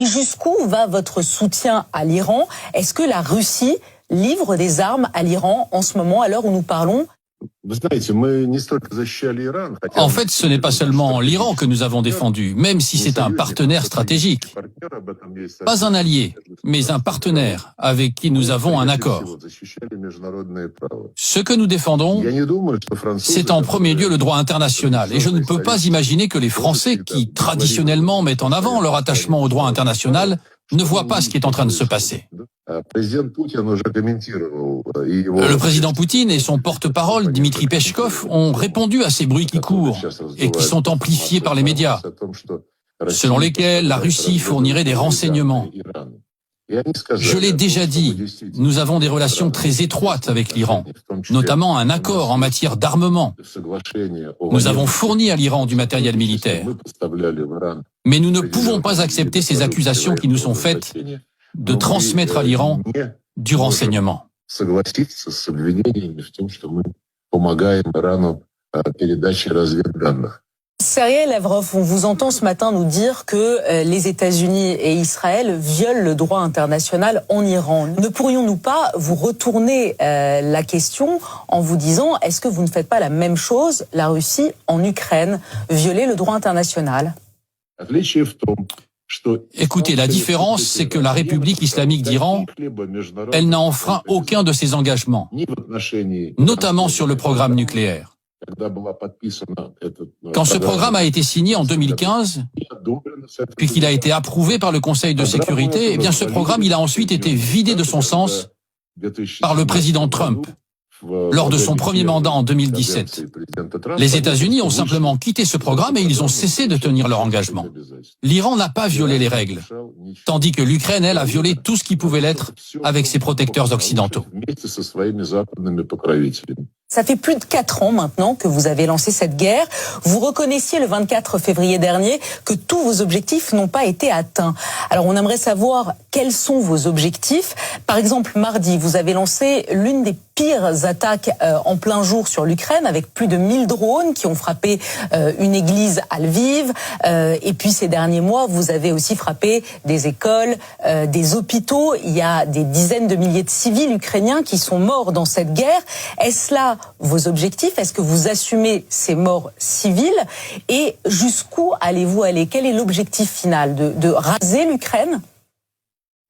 Jusqu'où va votre soutien à l'Iran? Est-ce que la Russie livre des armes à l'Iran en ce moment, à l'heure où nous parlons? En fait, ce n'est pas seulement l'Iran que nous avons défendu, même si c'est un partenaire stratégique. Pas un allié, mais un partenaire avec qui nous avons un accord. Ce que nous défendons, c'est en premier lieu le droit international. Et je ne peux pas imaginer que les Français, qui traditionnellement mettent en avant leur attachement au droit international, ne voient pas ce qui est en train de se passer. Le président Poutine et son porte-parole, Dmitri Peskov, ont répondu à ces bruits qui courent et qui sont amplifiés par les médias, selon lesquels la Russie fournirait des renseignements. Je l'ai déjà dit, nous avons des relations très étroites avec l'Iran, notamment un accord en matière d'armement. Nous avons fourni à l'Iran du matériel militaire. Mais nous ne pouvons pas accepter ces accusations qui nous sont faites de transmettre à l'Iran du renseignement. Sergei Lavrov, on vous entend ce matin nous dire que les États-Unis et Israël violent le droit international en Iran. Ne pourrions-nous pas vous retourner la question en vous disant, est-ce que vous ne faites pas la même chose, la Russie, en Ukraine, violer le droit international? Écoutez, la différence, c'est que la République islamique d'Iran, elle n'a enfreint aucun de ses engagements, notamment sur le programme nucléaire. Quand ce programme a été signé en 2015, puis qu'il a été approuvé par le Conseil de sécurité, eh bien ce programme, il a ensuite été vidé de son sens par le président Trump lors de son premier mandat en 2017. Les États-Unis ont simplement quitté ce programme et ils ont cessé de tenir leur engagement. L'Iran n'a pas violé les règles, tandis que l'Ukraine, elle, a violé tout ce qui pouvait l'être avec ses protecteurs occidentaux. Ça fait plus de 4 ans maintenant que vous avez lancé cette guerre. Vous reconnaissiez le 24 février dernier que tous vos objectifs n'ont pas été atteints. Alors on aimerait savoir quels sont vos objectifs. Par exemple, mardi, vous avez lancé l'une des pires attaques en plein jour sur l'Ukraine avec plus de 1000 drones qui ont frappé une église à Lviv. Et puis ces derniers mois, vous avez aussi frappé des écoles, des hôpitaux. Il y a des dizaines de milliers de civils ukrainiens qui sont morts dans cette guerre. Est-ce là vos objectifs? Est-ce que vous assumez ces morts civiles? Et jusqu'où allez-vous aller? Quel est l'objectif final? De raser l'Ukraine?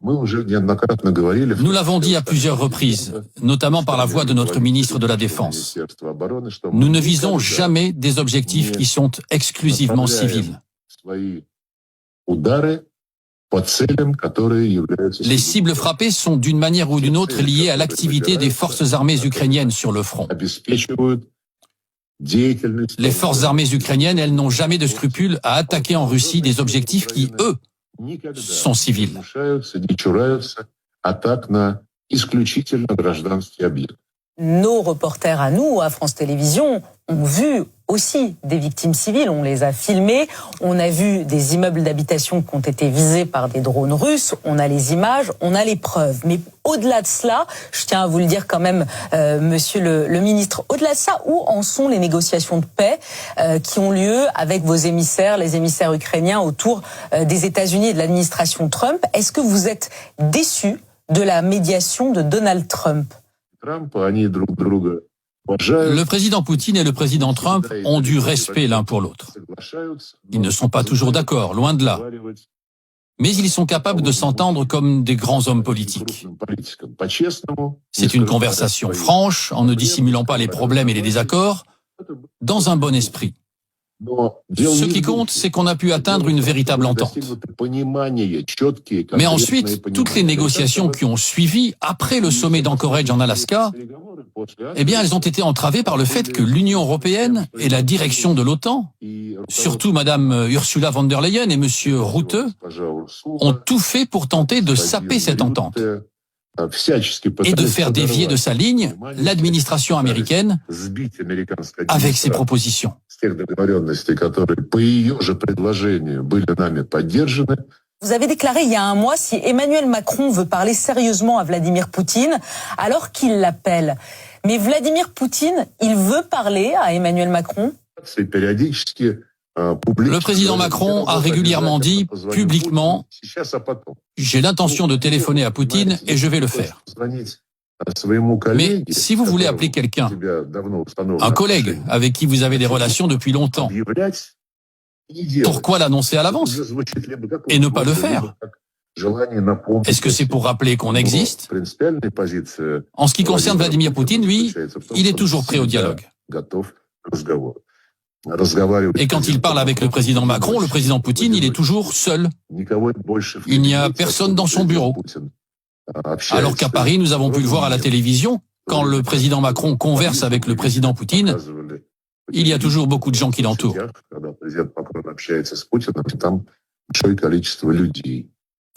Nous l'avons dit à plusieurs reprises, notamment par la voix de notre ministre de la Défense. Nous ne visons jamais des objectifs qui sont exclusivement civils. Les cibles frappées sont d'une manière ou d'une autre liées à l'activité des forces armées ukrainiennes sur le front. Les forces armées ukrainiennes, elles n'ont jamais de scrupule à attaquer en Russie des objectifs qui, eux, sont civils. Nos reporters à nous, à France Télévisions, ont vu aussi des victimes civiles. On les a filmées. On a vu des immeubles d'habitation qui ont été visés par des drones russes. On a les images, on a les preuves. Mais au-delà de cela, je tiens à vous le dire quand même, monsieur le ministre, au-delà de ça, où en sont les négociations de paix qui ont lieu avec vos émissaires, les émissaires ukrainiens autour des États-Unis et de l'administration Trump? Est-ce que vous êtes déçu de la médiation de Donald Trump? Le président Poutine et le président Trump ont du respect l'un pour l'autre. Ils ne sont pas toujours d'accord, loin de là. Mais ils sont capables de s'entendre comme des grands hommes politiques. C'est une conversation franche, en ne dissimulant pas les problèmes et les désaccords, dans un bon esprit. Ce qui compte, c'est qu'on a pu atteindre une véritable entente. Mais ensuite, toutes les négociations qui ont suivi après le sommet d'Anchorage en Alaska, eh bien, elles ont été entravées par le fait que l'Union européenne et la direction de l'OTAN, surtout Madame Ursula von der Leyen et Monsieur Rutte, ont tout fait pour tenter de saper cette entente et de faire dévier de sa ligne l'administration américaine avec ses propositions. Vous avez déclaré il y a un mois, si Emmanuel Macron veut parler sérieusement à Vladimir Poutine, alors qu'il l'appelle. Mais Vladimir Poutine, il veut parler à Emmanuel Macron? Le président Macron a régulièrement dit publiquement « J'ai l'intention de téléphoner à Poutine et je vais le faire ». Mais si vous voulez appeler quelqu'un, un collègue avec qui vous avez des relations depuis longtemps, pourquoi l'annoncer à l'avance et ne pas le faire? Est-ce que c'est pour rappeler qu'on existe? En ce qui concerne Vladimir Poutine, lui, il est toujours prêt au dialogue. Et quand il parle avec le président Macron, le président Poutine, il est toujours seul. Il n'y a personne dans son bureau. Alors qu'à Paris, nous avons pu le voir à la télévision, quand le président Macron converse avec le président Poutine, il y a toujours beaucoup de gens qui l'entourent.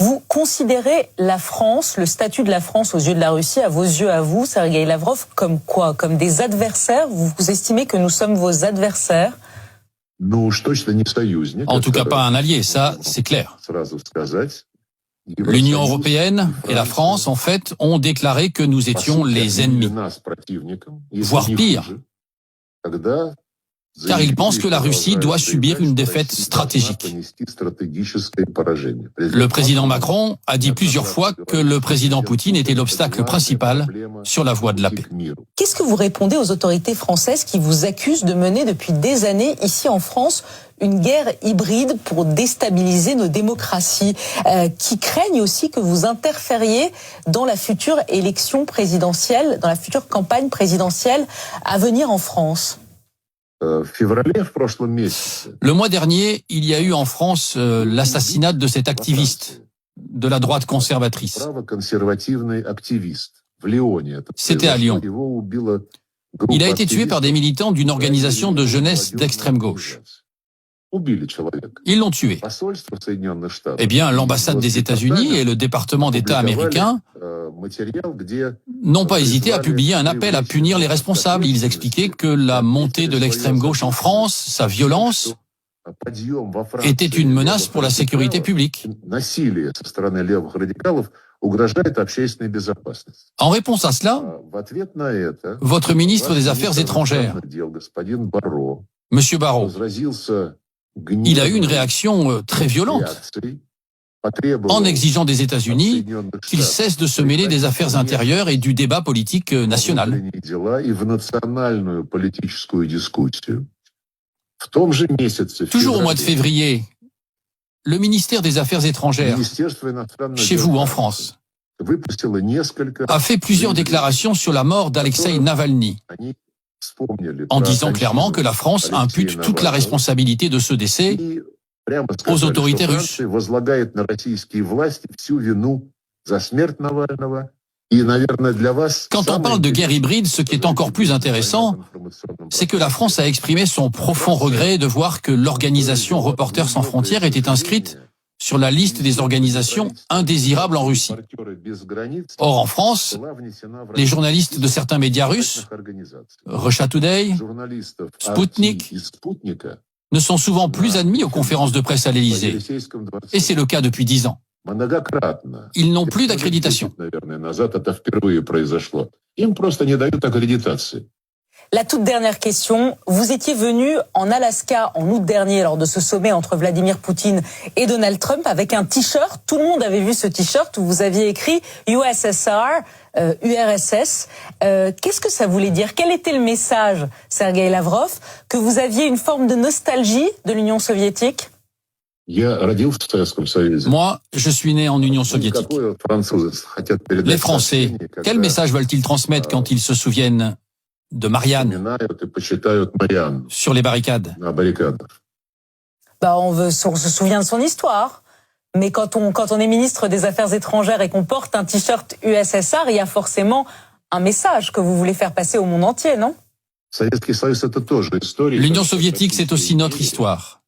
Vous considérez la France, le statut de la France aux yeux de la Russie, à vos yeux, à vous, Sergueï Lavrov, comme quoi? Comme des adversaires? Vous estimez que nous sommes vos adversaires? En tout cas, pas un allié, ça, c'est clair. L'Union européenne et la France, en fait, ont déclaré que nous étions les ennemis, voire pire, car ils pensent que la Russie doit subir une défaite stratégique. Le président Macron a dit plusieurs fois que le président Poutine était l'obstacle principal sur la voie de la paix. Qu'est-ce que vous répondez aux autorités françaises qui vous accusent de mener depuis des années, ici en France, une guerre hybride pour déstabiliser nos démocraties, qui craignent aussi que vous interfériez dans la future élection présidentielle, dans la future campagne présidentielle à venir en France? Le mois dernier, il y a eu en France l'assassinat de cet activiste de la droite conservatrice. C'était à Lyon. Il a été tué par des militants d'une organisation de jeunesse d'extrême gauche. Ils l'ont tué. Eh bien, l'ambassade des États-Unis et le département d'État américain n'ont pas hésité à publier un appel à punir les responsables. Ils expliquaient que la montée de l'extrême gauche en France, sa violence, était une menace pour la sécurité publique. En réponse à cela, votre ministre des Affaires étrangères, M. Barrot, il a eu une réaction très violente en exigeant des États-Unis qu'ils cessent de se mêler des affaires intérieures et du débat politique national. Toujours au mois de février, le ministère des Affaires étrangères, chez vous en France, a fait plusieurs déclarations sur la mort d'Alexeï Navalny, en disant clairement que la France impute toute la responsabilité de ce décès aux autorités russes. Quand on parle de guerre hybride, ce qui est encore plus intéressant, c'est que la France a exprimé son profond regret de voir que l'organisation Reporters sans frontières était inscrite sur la liste des organisations indésirables en Russie. Or, en France, les journalistes de certains médias russes, Russia Today, Sputnik, ne sont souvent plus admis aux conférences de presse à l'Élysée. Et c'est le cas depuis 10 ans. Ils n'ont plus d'accréditation. La toute dernière question, vous étiez venu en Alaska en août dernier lors de ce sommet entre Vladimir Poutine et Donald Trump avec un t-shirt. Tout le monde avait vu ce t-shirt où vous aviez écrit USSR, URSS. Qu'est-ce que ça voulait dire? Quel était le message, Sergueï Lavrov? Que vous aviez une forme de nostalgie de l'Union soviétique? Moi, je suis né en Union soviétique. Les Français, quel message veulent-ils transmettre quand ils se souviennent de Marianne sur les barricades? On se souvient de son histoire. Mais quand on est ministre des Affaires étrangères et qu'on porte un t-shirt USSR, il y a forcément un message que vous voulez faire passer au monde entier, non? L'Union soviétique, c'est aussi notre histoire.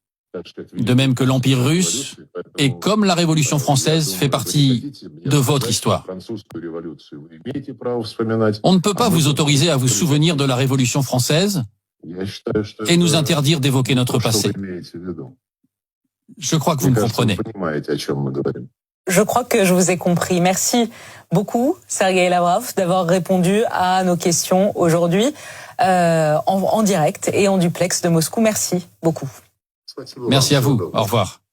De même que l'Empire russe, et comme la Révolution française fait partie de votre histoire. On ne peut pas vous autoriser à vous souvenir de la Révolution française et nous interdire d'évoquer notre passé. Je crois que vous me comprenez. Je crois que je vous ai compris. Merci beaucoup, Sergueï Lavrov, d'avoir répondu à nos questions aujourd'hui en direct et en duplex de Moscou. Merci beaucoup. Merci à vous. Au revoir.